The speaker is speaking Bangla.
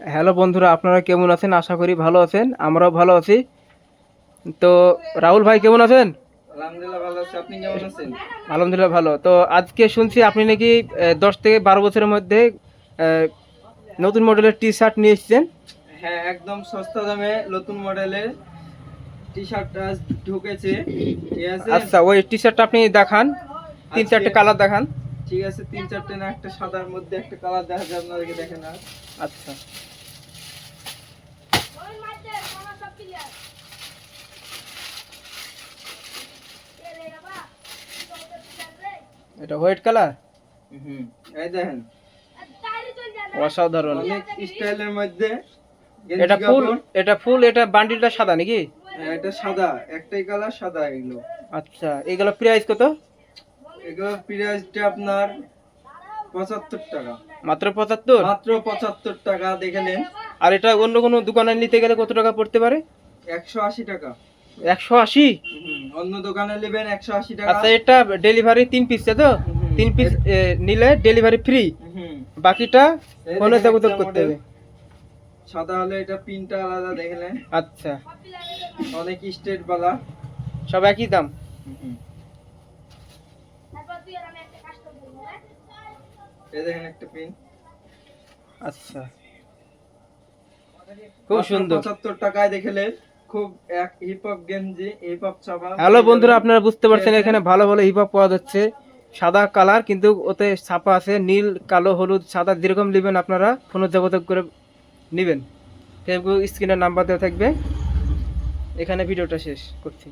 হ্যালো বন্ধুরা, আপনারা কেমন আছেন? আশা করি ভালো আছেন, আমরাও ভালো আছি। তো রাহুল ভাই কেমন আছেন? আলহামদুলিল্লাহ ভালো আছি। আপনি কেমন আছেন? আলহামদুলিল্লাহ ভালো। তো আজকে শুনছি আপনি নাকি 10 থেকে 12 বছরের মধ্যে আহ, নতুন মডেলের টি শার্ট নিয়ে এসেছেন। হ্যাঁ, একদম সস্তা দামে নতুন মডেলের টি শার্ট ঢুকেছে। ঠিক আছে, আচ্ছা, ওই টি শার্টটা আপনি দেখান, তিন আজকে চারটে কালার দেখান। ঠিক আছে, তিন চারটে না, একটা সাদার মধ্যে একটা কালার দেখা যায়, আপনাদেরকে দেখেন। আর আচ্ছা, এটা হোয়াইট কালার। হুম, এই দেখেন, অসাধারণ। অনেক স্টাইলের মধ্যে এটা গেঞ্জি ফুল, কাপড়। এটা বান্ডিলটা সাদা নাকি? হ্যাঁ, এটা সাদা, একটাই কালার সাদা। এগুলো আচ্ছা, এগুলো প্রাইস কত? এগুলো প্রাইসটা আপনার 75 টাকা। মাত্র 75? মাত্র 75 টাকা, দেখে নেন। আর এটা অন্য কোনো দোকানে নিতে গেলে কত টাকা পড়তে পারে? 180 টাকা। 180? অন্য দোকানে নেবেন 180 টাকা। আচ্ছা, এটা ডেলিভারি 3 পিস তো? 3 পিস নিলে ডেলিভারি ফ্রি, বাকিটা এই ফোনে দেখেন যোগাযোগ একটা করতে মডেল। হবে। সাদা হলে এটা পিনটা আলাদা, দেখলেন। আচ্ছা, অনেক স্টেট বালা। সব একই দাম? এই দেখেন একটা পিন। আচ্ছা, খুব সুন্দর। 75 টাকায় দেখলে খুব এক হিপ হপ গেঞ্জি, হিপ হপ ছাপা। হ্যালো বন্ধুরা, আপনারা বুঝতে পারছেন এখানে ভালো ভালো হিপ হপ পাওয়া যাচ্ছে। সাদা কালার, কিন্তু ওতে ছাপা আছে নীল, কালো, হলুদ, সাদা, যেরকম নেবেন আপনারা ফোনে যোগাযোগ করে নেবেন। ফেসবুক স্ক্রিনের নাম্বার দেওয়া থাকবে। এখানে ভিডিওটা শেষ করছি।